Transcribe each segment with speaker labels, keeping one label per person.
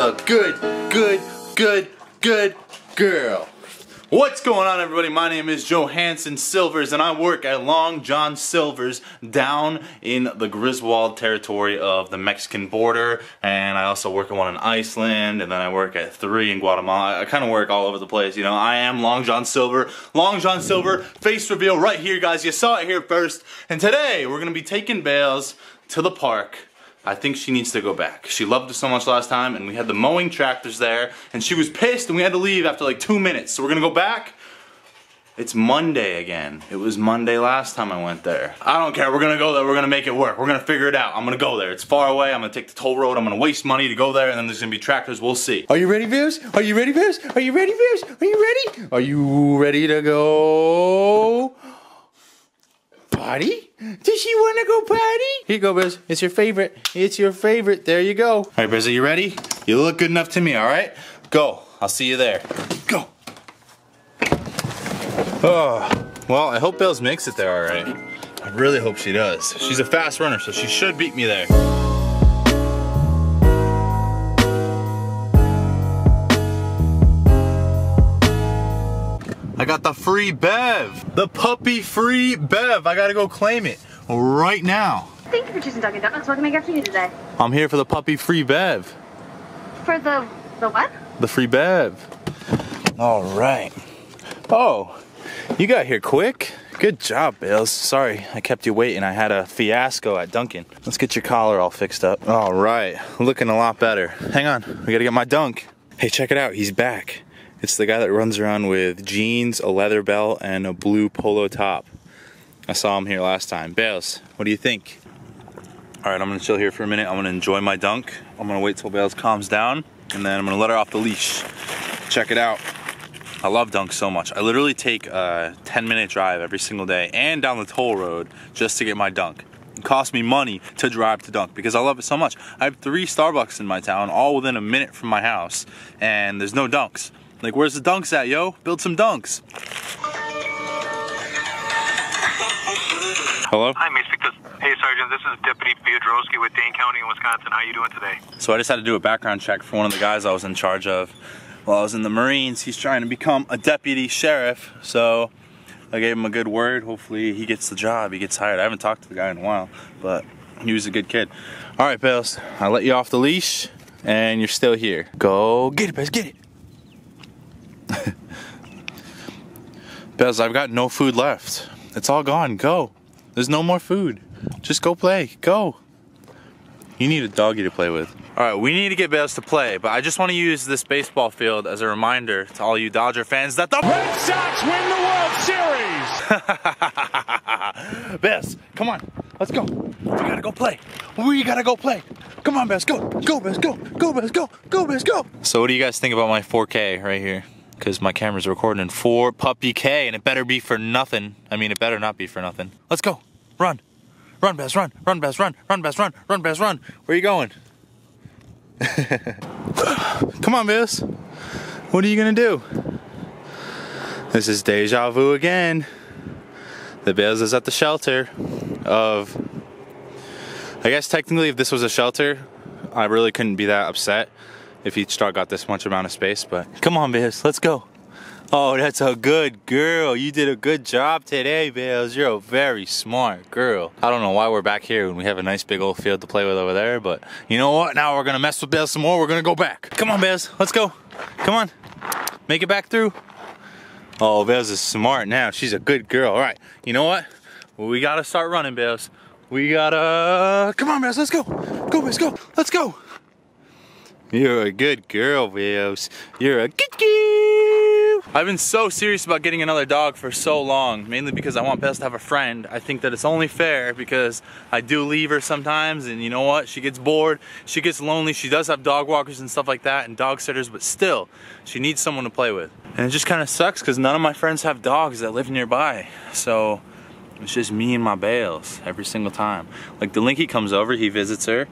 Speaker 1: a good girl. What's going on, everybody? My name is Johansson Silvers and I work at Long John Silver's down in the Griswold territory of the Mexican border, and I also work at one in Iceland, and then I work at 3 in Guatemala. I kind of work all over the place, you know. I am Long John Silver. Long John Silver face reveal right here, guys. You saw it here first. And today we're gonna be taking Bales to the park. I think she needs to go back. She loved it so much last time, and we had the mowing tractors there, and she was pissed, and we had to leave after like 2 minutes. So we're gonna go back. It's Monday again. It was Monday last time I went there. I don't care, we're gonna go there, we're gonna make it work. We're gonna figure it out. I'm gonna go there. It's far away, I'm gonna take the toll road, I'm gonna waste money to go there, and then there's gonna be tractors, we'll see. Are you ready, Viz? Are you ready, Viz? Are you ready, Viz? Are you ready? Are you ready to go? Potty? Does she want to go potty? Here you go, Biz. It's your favorite. It's your favorite. There you go. All right, Biz, are you ready? You look good enough to me, all right? Go. I'll see you there. Go. Oh, well, I hope Bells makes it there all right. I really hope she does. She's a fast runner, so she should beat me there. I got the free bev. The puppy free bev. I gotta go claim it right now.
Speaker 2: Thank you for choosing Dunkin' Donuts. What can I get for you today?
Speaker 1: I'm here for the puppy free bev.
Speaker 2: For the what?
Speaker 1: The free bev. All right. Oh, you got here quick. Good job, Bales. Sorry, I kept you waiting. I had a fiasco at Dunkin'. Let's get your collar all fixed up. All right, looking a lot better. Hang on, we gotta get my dunk. Hey, check it out, he's back. It's the guy that runs around with jeans, a leather belt, and a blue polo top. I saw him here last time. Bales, what do you think? All right, I'm gonna chill here for a minute. I'm gonna enjoy my dunk. I'm gonna wait till Bales calms down, and then I'm gonna let her off the leash. Check it out. I love dunks so much. I literally take a 10-minute drive every single day and down the toll road just to get my dunk. It costs me money to drive to dunk because I love it so much. I have 3 Starbucks in my town, all within a minute from my house, and there's no dunks. Like, where's the dunks at, yo? Build some dunks. Hello?
Speaker 3: Hi, may I speak to... Hey, Sergeant, this is Deputy Piedrowski with Dane County in Wisconsin. How you doing today?
Speaker 1: So I just had to do a background check for one of the guys I was in charge of while I was in the Marines. He's trying to become a deputy sheriff, so I gave him a good word. Hopefully he gets the job, he gets hired. I haven't talked to the guy in a while, but he was a good kid. All right, Bales, I let you off the leash, and you're still here. Go get it, Bales, get it. Bez, I've got no food left. It's all gone. Go. There's no more food. Just go play. Go. You need a doggy to play with. Alright, we need to get Bez to play, but I just want to use this baseball field as a reminder to all you Dodger fans that the Red Sox win the World Series! Bez, come on. Let's go. We gotta go play. We gotta go play. Come on, Bez. Go. Go, Bez. Go. Go, Bez. Go. Go, Bez. Go. So what do you guys think about my 4K right here? Because my camera's recording in 4 puppy K, and it better be for nothing. I mean, it better not be for nothing. Let's go. Run. Run, Bez, run. Run, Bez, run. Run, Bez, run. Run, Bez, run. Where are you going? Come on, Bez. What are you going to do? This is deja vu again. The Bez is at the shelter of... I guess technically if this was a shelter, I really couldn't be that upset if each dog got this much amount of space, but come on, Bales, let's go. Oh, that's a good girl. You did a good job today, Bales. You're a very smart girl. I don't know why we're back here when we have a nice big old field to play with over there, but you know what? Now we're gonna mess with Bales some more. We're gonna go back. Come on, Bales, let's go. Come on, make it back through. Oh, Bales is smart now. She's a good girl. All right, you know what? Well, we gotta start running, Bales. We gotta, come on, Bales, let's go. Go, Bales, go, let's go. You're a good girl, Bales. You're a good girl. I've been so serious about getting another dog for so long, mainly because I want Bess to have a friend. I think that it's only fair because I do leave her sometimes, and you know what? She gets bored, she gets lonely, she does have dog walkers and stuff like that, and dog sitters, but still, she needs someone to play with. And it just kind of sucks because none of my friends have dogs that live nearby. So it's just me and my Bales every single time. Like Delinky comes over, he visits her,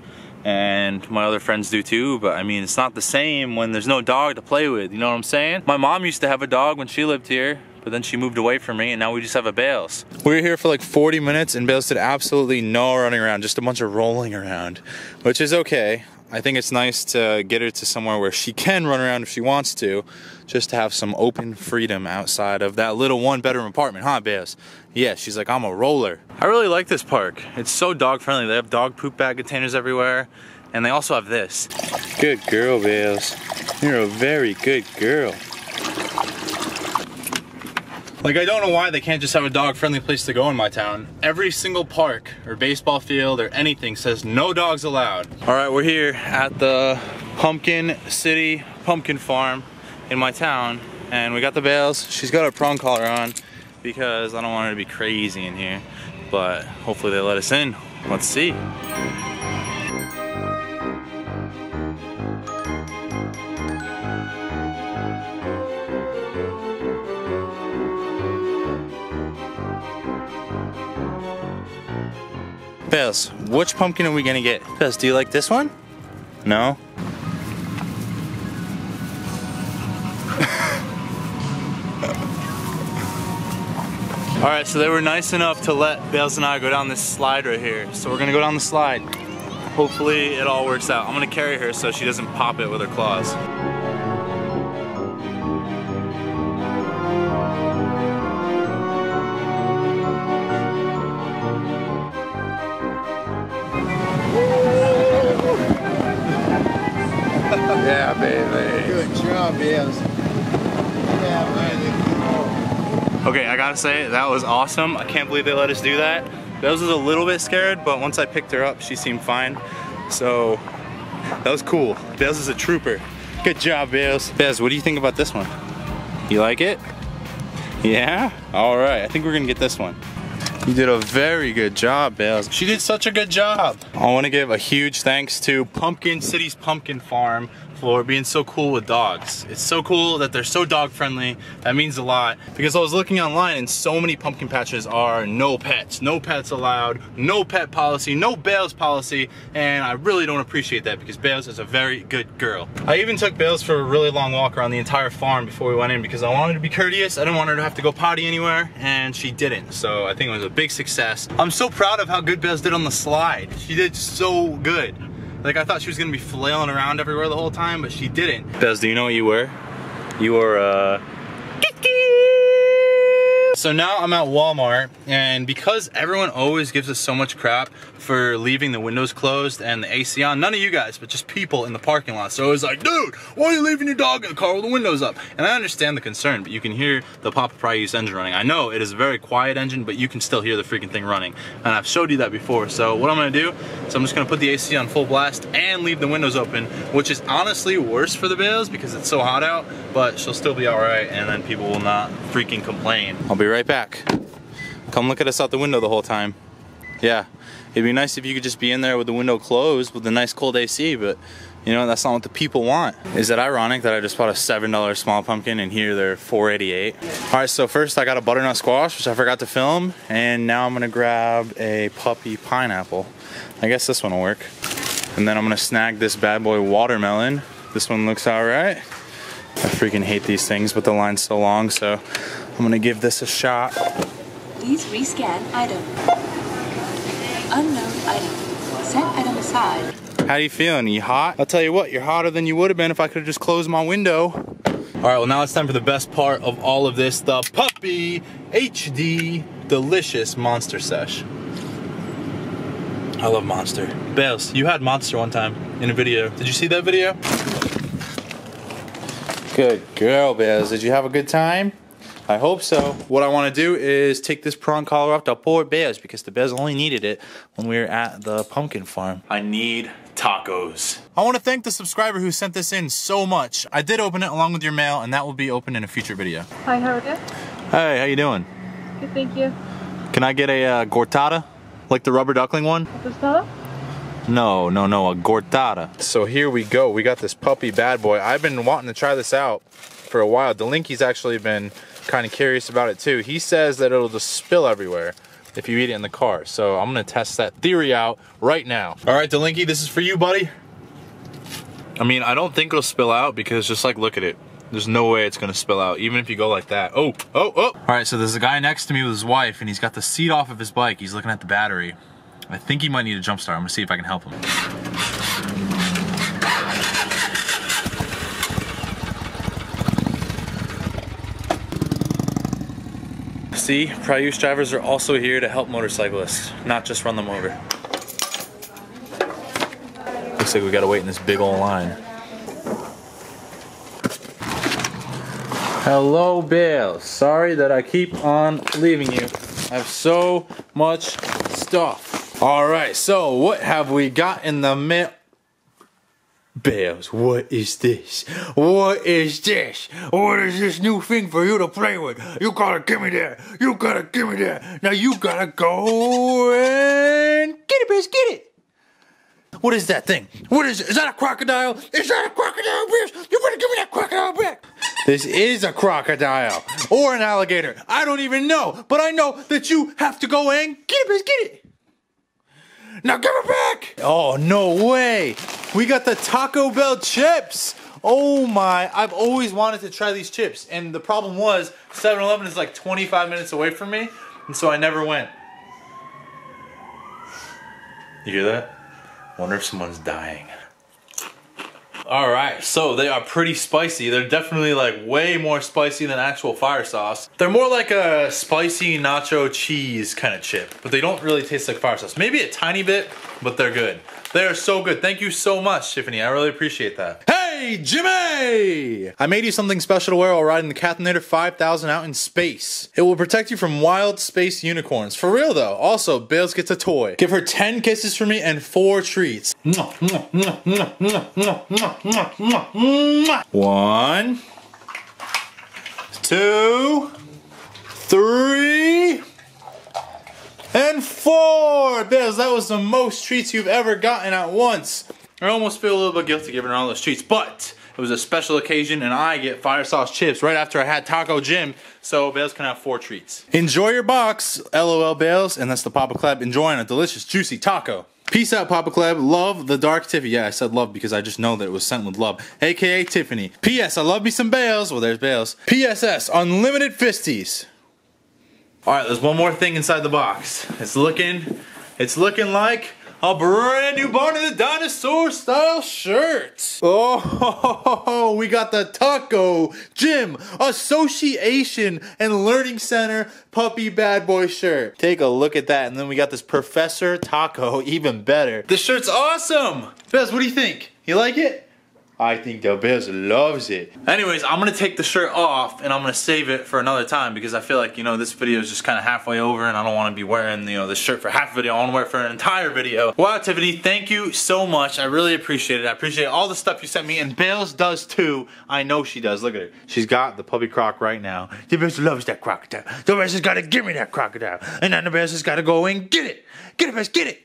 Speaker 1: and my other friends do too, but I mean, it's not the same when there's no dog to play with, you know what I'm saying? My mom used to have a dog when she lived here, but then she moved away from me, and now we just have a Bales. We were here for like 40 minutes, and Bales did absolutely no running around, just a bunch of rolling around, which is okay. I think it's nice to get her to somewhere where she can run around if she wants to, just to have some open freedom outside of that little 1-bedroom apartment, huh, Bears? Yeah, she's like, I'm a roller. I really like this park. It's so dog friendly. They have dog poop bag containers everywhere, and they also have this. Good girl, Bears. You're a very good girl. Like, I don't know why they can't just have a dog-friendly place to go in my town. Every single park or baseball field or anything says no dogs allowed. All right, we're here at the Pumpkin City Pumpkin Farm in my town, and we got the Bales. She's got her prong collar on because I don't want her to be crazy in here, but hopefully they let us in. Let's see. Bales, which pumpkin are we gonna get? Bales, do you like this one? No? Alright, so they were nice enough to let Bales and I go down this slide right here. So we're gonna go down the slide. Hopefully it all works out. I'm gonna carry her so she doesn't pop it with her claws. Yeah, baby.
Speaker 4: Good job, Bales. Yeah, man.
Speaker 1: Okay, I gotta say, that was awesome. I can't believe they let us do that. Bales was a little bit scared, but once I picked her up, she seemed fine. So, that was cool. Bales is a trooper. Good job, Bales. Bales, what do you think about this one? You like it? Yeah? All right, I think we're gonna get this one. You did a very good job, Bales. She did such a good job. I want to give a huge thanks to Pumpkin City's Pumpkin Farm for being so cool with dogs. It's so cool that they're so dog friendly. That means a lot, because I was looking online and so many pumpkin patches are no pets allowed, no pet policy, no Bales policy, and I really don't appreciate that because Bales is a very good girl. I even took Bales for a really long walk around the entire farm before we went in because I wanted to be courteous. I didn't want her to have to go potty anywhere, and she didn't. So I think it was a big success. I'm so proud of how good Bales did on the slide. She did so good. Like, I thought she was gonna be flailing around everywhere the whole time, but she didn't. Bales, do you know what you were? You were, So now I'm at Walmart, and because everyone always gives us so much crap for leaving the windows closed and the AC on, none of you guys, but just people in the parking lot. So it was like, dude, why are you leaving your dog in the car with the windows up? And I understand the concern, but you can hear the Papa Prius engine running. I know it is a very quiet engine, but you can still hear the freaking thing running. And I've showed you that before. So what I'm gonna do is I'm just gonna put the AC on full blast and leave the windows open, which is honestly worse for the Bales because it's so hot out, but she'll still be all right, and then people will not freaking complain. I'll be right back. Come look at us out the window the whole time. Yeah, it'd be nice if you could just be in there with the window closed with a nice cold AC, but you know, that's not what the people want. Is it ironic that I just bought a $7 small pumpkin and here they're $4.88? All right, so first I got a butternut squash, which I forgot to film, and now I'm gonna grab a puppy pineapple. I guess this one will work. And then I'm gonna snag this bad boy watermelon. This one looks all right. I freaking hate these things, but the line's so long, so I'm gonna give this a shot.
Speaker 5: Please rescan item. Unknown item. Set item aside.
Speaker 1: How you feeling? You hot? I'll tell you what, you're hotter than you would have been if I could have just closed my window. All right, well now it's time for the best part of all of this, the Puppy HD Delicious Monster Sesh. I love Monster. Bales, you had Monster one time in a video. Did you see that video? Good girl, Bales. Did you have a good time? I hope so. What I want to do is take this prawn collar off to poor Bales because the Bales only needed it when we were at the pumpkin farm. I need tacos. I want to thank the subscriber who sent this in so much. I did open it along with your mail, and that will be open in a future video.
Speaker 2: Hi, how are you?
Speaker 1: Hey, how you doing?
Speaker 2: Good, thank you.
Speaker 1: Can I get a gortada? Like the rubber duckling one?
Speaker 2: Tostada?
Speaker 1: No, a gortada. So here we go. We got this puppy bad boy. I've been wanting to try this out for a while. Delinky's actually been kind of curious about it too. He says that it'll just spill everywhere if you eat it in the car. So I'm gonna test that theory out right now. All right, Delinky, this is for you, buddy. I mean, I don't think it'll spill out because just like, look at it. There's no way it's gonna spill out, even if you go like that. Oh. All right, so there's a guy next to me with his wife, and he's got the seat off of his bike. He's looking at the battery. I think he might need a jump start. I'm gonna see if I can help him. see, Prius drivers are also here to help motorcyclists, not just run them over. Looks like we gotta wait in this big old line. Hello, Bill. Sorry that I keep on leaving you. I have so much stuff. Alright, so what have we got in the mail? Bales, what is this? What is this? What is this new thing for you to play with? You gotta give me that. You gotta give me that. Now you gotta go and get it, Bales, get it. What is that thing? What is it? Is that a crocodile? Is that a crocodile, Bales? You better give me that crocodile back. This is a crocodile or an alligator. I don't even know, but I know that you have to go and get it, Bales, get it. Now give it back! Oh, no way! We got the Taco Bell chips! Oh my, I've always wanted to try these chips. And the problem was, 7-Eleven is like 25 minutes away from me, and so I never went. You hear that? Wonder if someone's dying. Alright, so they are pretty spicy. They're definitely like way more spicy than actual fire sauce. They're more like a spicy nacho cheese kind of chip, but they don't really taste like fire sauce. Maybe a tiny bit, but they're good. They are so good. Thank you so much, Tiffany. I really appreciate that. Hey, Jimmy! I made you something special to wear while riding the Cathinator 5000 out in space. It will protect you from wild space unicorns. For real though. Also, Bales gets a toy. Give her 10 kisses for me and 4 treats. 1, 2, 3, and 4! Bales, that was the most treats you've ever gotten at once. I almost feel a little bit guilty giving her all those treats, but it was a special occasion and I get fire sauce chips right after I had Taco Jim, so Bales can have 4 treats. Enjoy your box, LOL Bales, and that's the Papa Kleb enjoying a delicious, juicy taco. Peace out, Papa Kleb. Love, the Dark Tiffy. Yeah, I said love because I just know that it was sent with love. AKA Tiffany. P.S. I love me some Bales. Well, there's Bales. PSS. Unlimited fisties. Alright, there's one more thing inside the box. It's looking like a brand new Barney the Dinosaur style shirt. Oh, we got the Taco Gym Association and Learning Center Puppy Bad Boy shirt. Take a look at that, and then we got this Professor Taco, even better. This shirt's awesome. Bez, what do you think? You like it? I think the Bez loves it. Anyways, I'm gonna take the shirt off and I'm gonna save it for another time because I feel like, you know, this video is just kind of halfway over and I don't want to be wearing, you know, this shirt for half a video. I want to wear it for an entire video. Wow, Tiffany, thank you so much. I really appreciate it. I appreciate all the stuff you sent me, and Bales does too. I know she does. Look at her. She's got the puppy croc right now. The Bez loves that crocodile. The Bez has got to give me that crocodile. And then the Bez has got to go and get it. Get it, Bez, get it.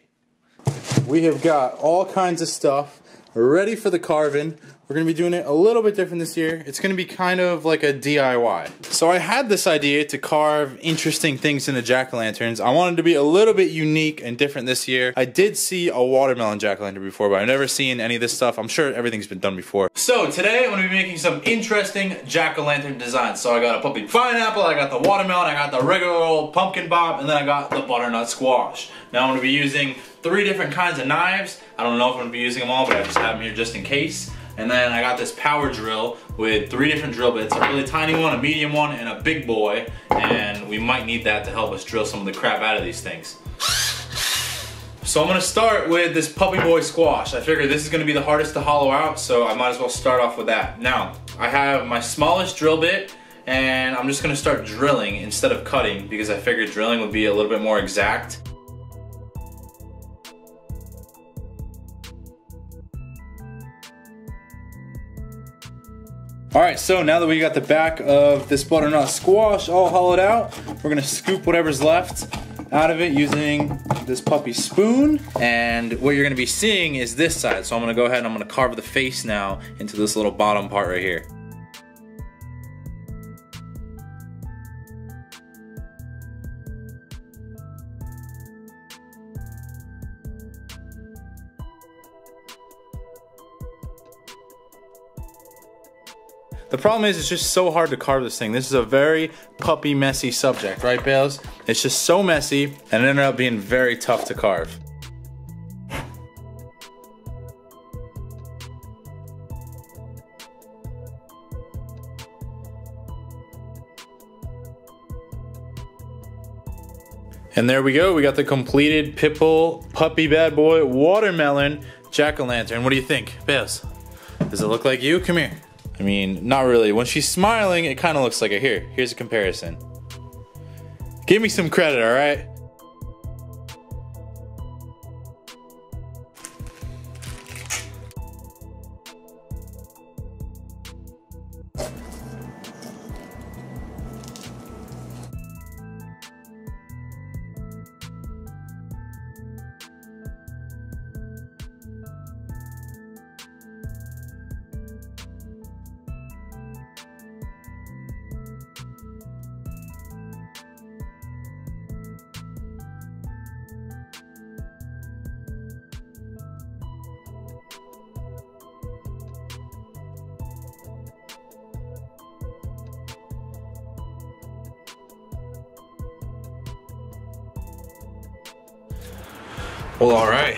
Speaker 1: We have got all kinds of stuff ready for the carving. We're going to be doing it a little bit different this year. It's going to be kind of like a DIY. So I had this idea to carve interesting things into jack-o'-lanterns. I wanted to be a little bit unique and different this year. I did see a watermelon jack-o'-lantern before, but I've never seen any of this stuff. I'm sure everything's been done before. So today I'm going to be making some interesting jack-o'-lantern designs. So I got a puppy pineapple, I got the watermelon, I got the regular old pumpkin bob, and then I got the butternut squash. Now I'm going to be using 3 different kinds of knives. I don't know if I'm going to be using them all, but I just have them here just in case. And then I got this power drill with 3 different drill bits, a really tiny one, a medium one, and a big boy. And we might need that to help us drill some of the crap out of these things. So I'm gonna start with this puppy boy squash. I figured this is gonna be the hardest to hollow out, so I might as well start off with that. Now, I have my smallest drill bit, and I'm just gonna start drilling instead of cutting because I figured drilling would be a little bit more exact. Alright, so now that we got the back of this butternut squash all hollowed out, we're gonna scoop whatever's left out of it using this puppy spoon. And what you're gonna be seeing is this side. So I'm gonna go ahead and I'm gonna carve the face now into this little bottom part right here. The problem is it's just so hard to carve this thing. This is a very puppy messy subject, right, Bales? It's just so messy and it ended up being very tough to carve. And there we go. We got the completed Pitbull puppy bad boy watermelon jack-o'-lantern. What do you think, Bales? Does it look like you? Come here. I mean, not really. When she's smiling, it kind of looks like her. Here's a comparison. Give me some credit, all right? Well, alright.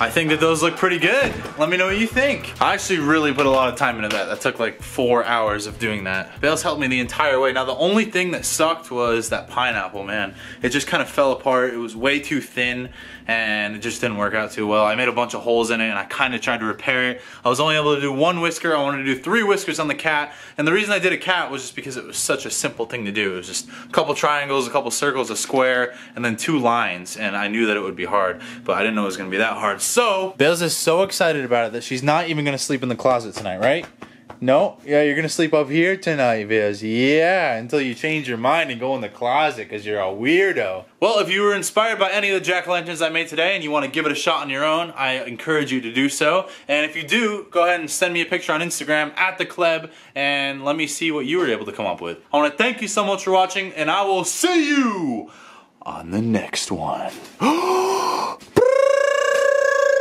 Speaker 1: I think that those look pretty good. Let me know what you think. I actually really put a lot of time into that. That took like 4 hours of doing that. Bales helped me the entire way. Now the only thing that sucked was that pineapple, man. It just kind of fell apart. It was way too thin and it just didn't work out too well. I made a bunch of holes in it and I kind of tried to repair it. I was only able to do 1 whisker. I wanted to do 3 whiskers on the cat. And the reason I did a cat was just because it was such a simple thing to do. It was just a couple triangles, a couple circles, a square, and then 2 lines. And I knew that it would be hard, but I didn't know it was gonna be that hard. So, Bales is so excited about it that she's not even gonna sleep in the closet tonight, right? No? Yeah, you're gonna sleep up here tonight, Bales. Yeah, until you change your mind and go in the closet because you're a weirdo. Well, if you were inspired by any of the jack-o'-lanterns I made today and you want to give it a shot on your own, I encourage you to do so. And if you do, go ahead and send me a picture on Instagram at the Kleb and let me see what you were able to come up with. I want to thank you so much for watching and I will see you on the next one.